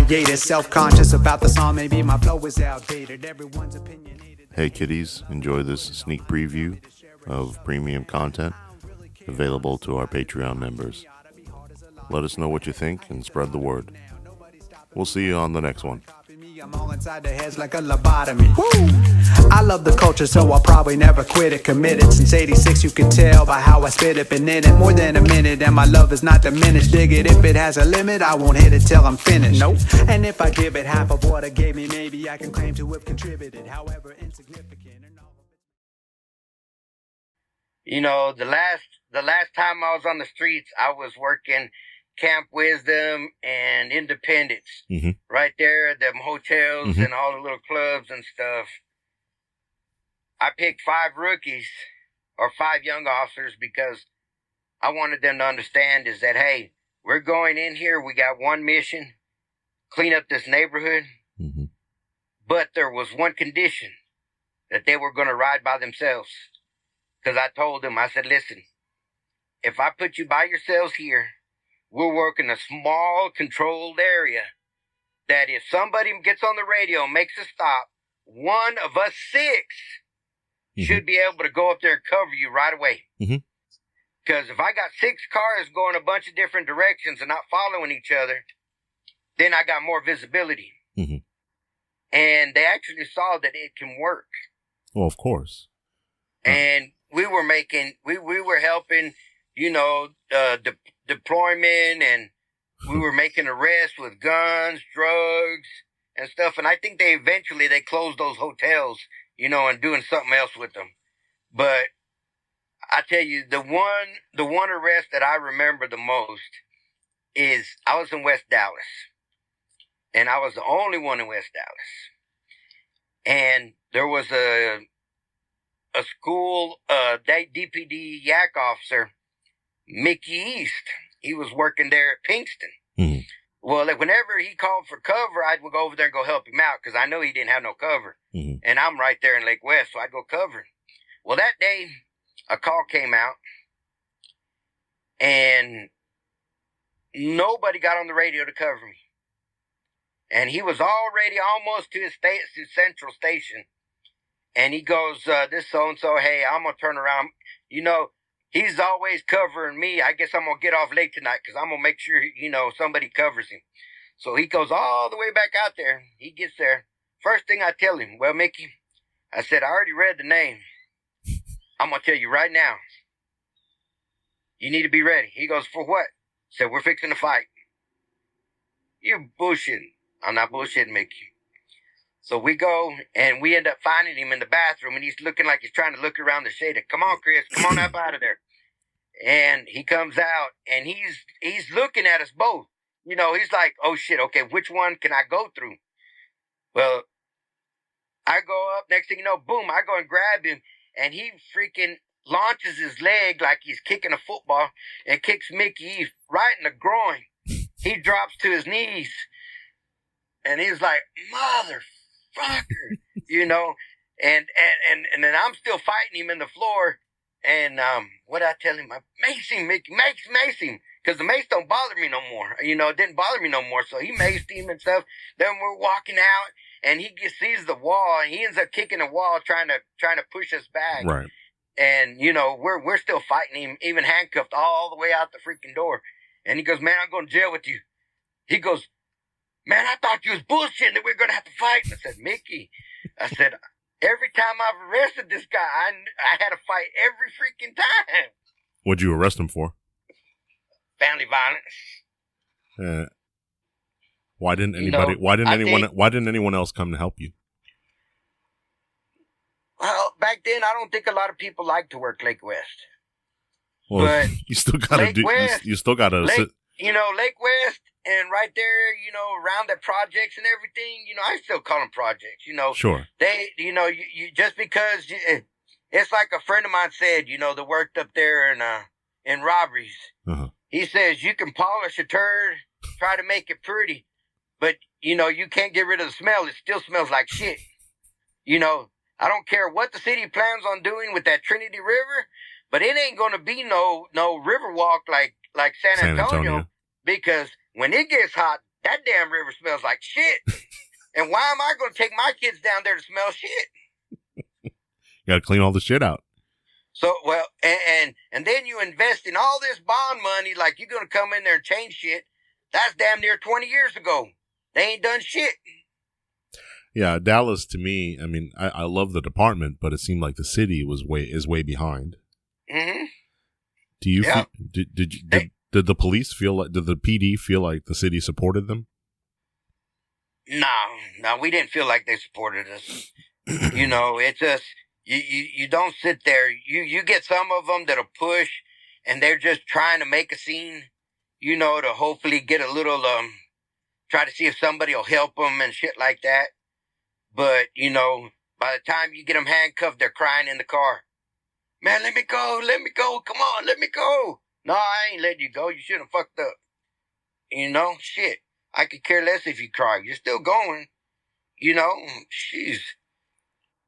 hiatus. Self-conscious about the song, maybe my flow is outdated. Everyone's opinionated. Hey kiddies, enjoy this sneak preview of premium content available to our Patreon members. Let us know what you think and spread the word. We'll see you on the next one. I'm all inside their heads like a lobotomy. Woo! I love the culture, so I'll probably never quit it. Committed since 86, you can tell by how I spit it. Been in it more than a minute, and my love is not diminished. Dig it, if it has a limit, I won't hit it till I'm finished. Nope. And if I give it half of what it gave me, maybe I can claim to have contributed, however insignificant. You know, the last time I was on the streets, I was working Camp Wisdom and Independence. Mm-hmm. Right there, them hotels Mm-hmm. and all the little clubs and stuff. I picked 5 rookies or 5 young officers because I wanted them to understand is that, hey, we're going in here. We got one mission, clean up this neighborhood. Mm-hmm. But there was one condition, that they were going to ride by themselves. Because I told them, I said, listen, if I put you by yourselves here, we'll work in a small, controlled area that if somebody gets on the radio and makes a stop, one of us 6 should be able to go up there and cover you right away. Because if I got 6 cars going a bunch of different directions and not following each other, then I got more visibility. Mm-hmm. And they actually saw that it can work. Well, of course. And we were helping, you know, deployment, and we were making arrests with guns, drugs, and stuff. And I think they closed those hotels, you know, and doing something else with them. But I tell you, the one arrest that I remember the most is I was in West Dallas, and I was the only one in West Dallas. And there was a school DPD yak officer, Mickey East. He was working there at Pinkston. Mm-hmm. Well, like whenever he called for cover, I'd go over there and go help him out because I know he didn't have no cover. Mm-hmm. And I'm right there in Lake West, so I'd go cover him. Well, that day, a call came out, and nobody got on the radio to cover me. And he was already almost to his central station. And he goes, this so-and-so, hey, I'm going to turn around. You know, he's always covering me. I guess I'm going to get off late tonight because I'm going to make sure, you know, somebody covers him. So he goes all the way back out there. He gets there. First thing I tell him, well, Mickey, I said, I already read the name. I'm going to tell you right now. You need to be ready. He goes, for what? I said, we're fixing to fight. You're bullshitting. I'm not bullshitting, Mickey. So we go, and we end up finding him in the bathroom, and he's looking like he's trying to look around the shade. Come on, Chris, come on up out of there. And he comes out, and he's looking at us both. You know, he's like, oh, shit, okay, which one can I go through? Well, I go up, next thing you know, boom, I go and grab him, and he freaking launches his leg like he's kicking a football and kicks Mickey right in the groin. He drops to his knees, and he's like, motherfucker, you know, and then I'm still fighting him in the floor, and what I tell him, mace him, Mickey, mace him, because the mace don't bother me no more, you know, it didn't bother me no more, so he maced him and stuff. Then we're walking out, and he sees the wall, and he ends up kicking the wall, trying to push us back, Right. And you know, we're still fighting him, even handcuffed all the way out the freaking door, and he goes, man, I'm going to jail with you. He goes, man, I thought you was bullshitting that we were going to have to fight. And I said, Mickey, I said, every time I've arrested this guy, I had to fight every freaking time. What'd you arrest him for? Family violence. Why didn't anyone else come to help you? Well, back then, I don't think a lot of people liked to work Lake West. Well, but you still gotta do. West, you still gotta. you know, Lake West, and right there, you know, around the projects and everything, you know, I still call them projects, you know. Sure. They, you know, you just because it's like a friend of mine said, you know, that worked up there in robberies. Uh-huh. He says you can polish a turd, try to make it pretty, but you know you can't get rid of the smell. It still smells like shit. You know, I don't care what the city plans on doing with that Trinity River, but it ain't gonna be no river walk like San Antonio. Because when it gets hot, that damn river smells like shit. And why am I going to take my kids down there to smell shit? You got to clean all the shit out. So, well, and then you invest in all this bond money like you're going to come in there and change shit. That's damn near 20 years ago. They ain't done shit. Yeah, Dallas, to me, I mean, I love the department, but it seemed like the city is way behind. Mm-hmm. Do you did the police feel like, did the PD feel like the city supported them? No, we didn't feel like they supported us. You know, it's just, you don't sit there. You get some of them that'll push, and they're just trying to make a scene, you know, to hopefully get a little, try to see if somebody will help them and shit like that. But, you know, by the time you get them handcuffed, they're crying in the car. Man, let me go, come on, let me go. No, I ain't letting you go. You should have fucked up. You know, shit. I could care less if you cry. You're still going. You know, jeez.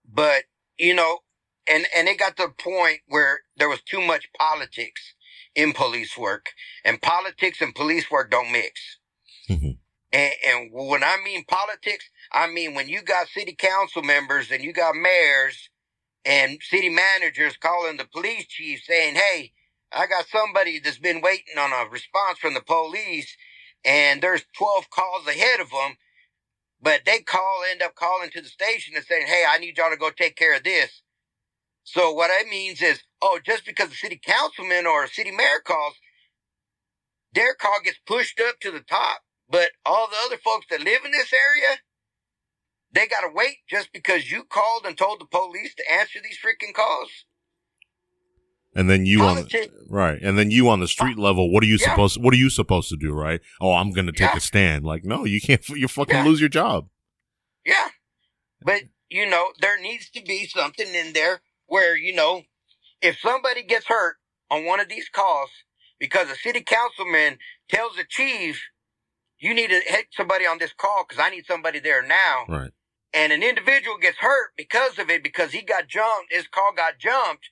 But, you know, and it got to the point where there was too much politics in police work. And politics and police work don't mix. Mm-hmm. And when I mean politics, I mean when you got city council members and you got mayors and city managers calling the police chief saying, hey, I got somebody that's been waiting on a response from the police, and there's 12 calls ahead of them, but they end up calling to the station and saying, hey, I need y'all to go take care of this. So what that means is, just because the city councilman or a city mayor calls, their call gets pushed up to the top. But all the other folks that live in this area, they got to wait just because you called and told the police to answer these freaking calls. And then you on the street level, what are you supposed to do, right? Oh, I'm going to take a stand. Like, no, you can't. You fucking lose your job. Yeah. But, you know, there needs to be something in there where, you know, if somebody gets hurt on one of these calls because a city councilman tells the chief, you need to hit somebody on this call because I need somebody there now. Right. And an individual gets hurt because of it, because he got jumped, his call got jumped,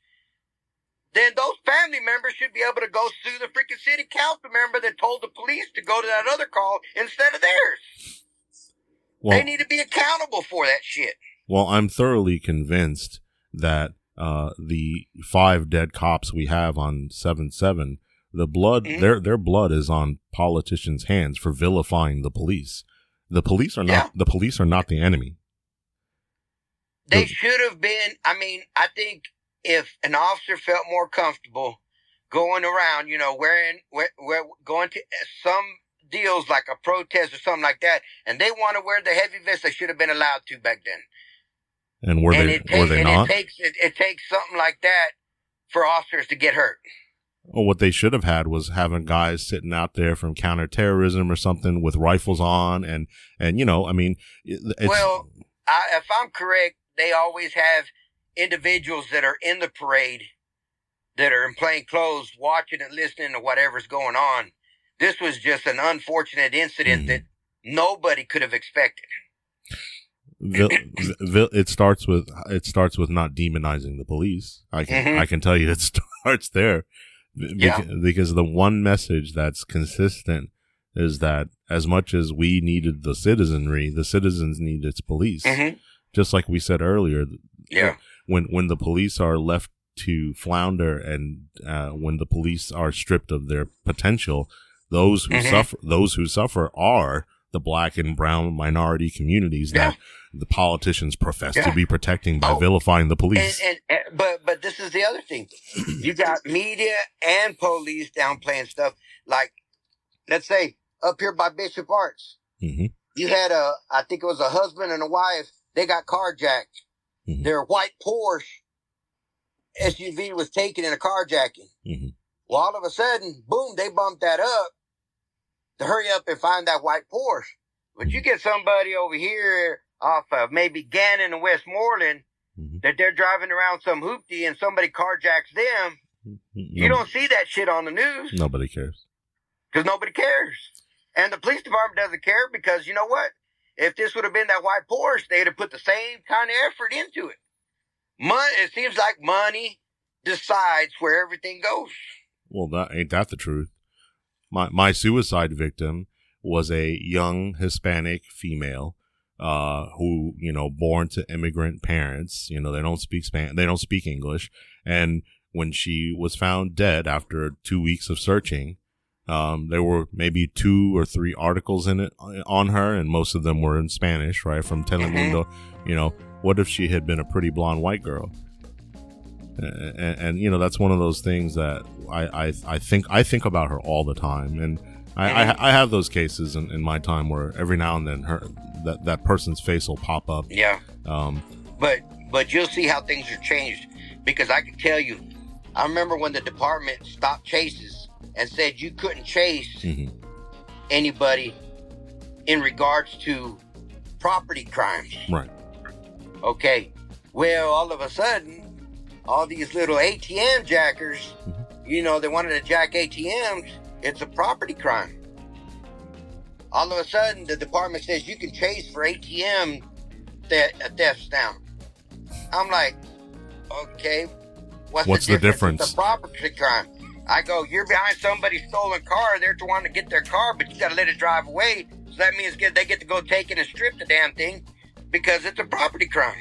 then those family members should be able to go sue the freaking city council member that told the police to go to that other call instead of theirs. Well, they need to be accountable for that shit. Well, I'm thoroughly convinced that the 5 dead cops we have on 7/7, the blood, their blood is on politicians' hands for vilifying the police. The police are not. The police are not the enemy. They should have been. I mean, I think if an officer felt more comfortable going around, you know, going to some deals like a protest or something like that, and they want to wear the heavy vest, they should have been allowed to back then. And were they not? It takes something like that for officers to get hurt. Well, what they should have had was having guys sitting out there from counterterrorism or something with rifles on, and you know, I mean, if I'm correct, they always have individuals that are in the parade that are in plain clothes watching and listening to whatever's going on. This was just an unfortunate incident that nobody could have expected. It starts with not demonizing the police. I can tell you it starts there. Because the one message that's consistent is that as much as we needed the citizenry, the citizens need its police. Mm-hmm. Just like we said earlier, when the police are left to flounder and when the police are stripped of their potential, those who suffer are the black and brown minority communities that the politicians profess to be protecting by vilifying the police. But this is the other thing. You got media and police downplaying stuff. Like, let's say, up here by Bishop Arts, you had I think it was a husband and a wife, they got carjacked. Mm-hmm. Their white Porsche SUV was taken in a carjacking. Mm-hmm. Well, all of a sudden, boom, they bumped that up to hurry up and find that white Porsche. But you get somebody over here off of maybe Gannon and Westmoreland that they're driving around some hoopty and somebody carjacks them. You don't see that shit on the news. Nobody cares. Because nobody cares. And the police department doesn't care because, you know what? If this would have been that white Porsche, they'd have put the same kind of effort into it. It seems like money decides where everything goes. Well, ain't that the truth? My suicide victim was a young Hispanic female, who, born to immigrant parents. They don't speak English. And when she was found dead after 2 weeks of searching, there were maybe 2 or 3 articles on her, and most of them were in Spanish, right? From Telemundo. What if she had been a pretty blonde white girl? And that's one of those things that I think about her all the time. And I have those cases in my time where every now and then that person's face will pop up. Yeah. But you'll see how things are changed, because I can tell you, I remember when the department stopped chases and said you couldn't chase anybody in regards to property crimes. Right. Okay. Well, all of a sudden, all these little ATM jackers, they wanted to jack ATMs. It's a property crime. All of a sudden, the department says you can chase for ATM thefts now. I'm like, okay, what's the difference? It's a property crime. I go, you're behind somebody's stolen car. They're wanting to get their car, but you got to let it drive away. So that means they get to go take it and strip the damn thing, because it's a property crime.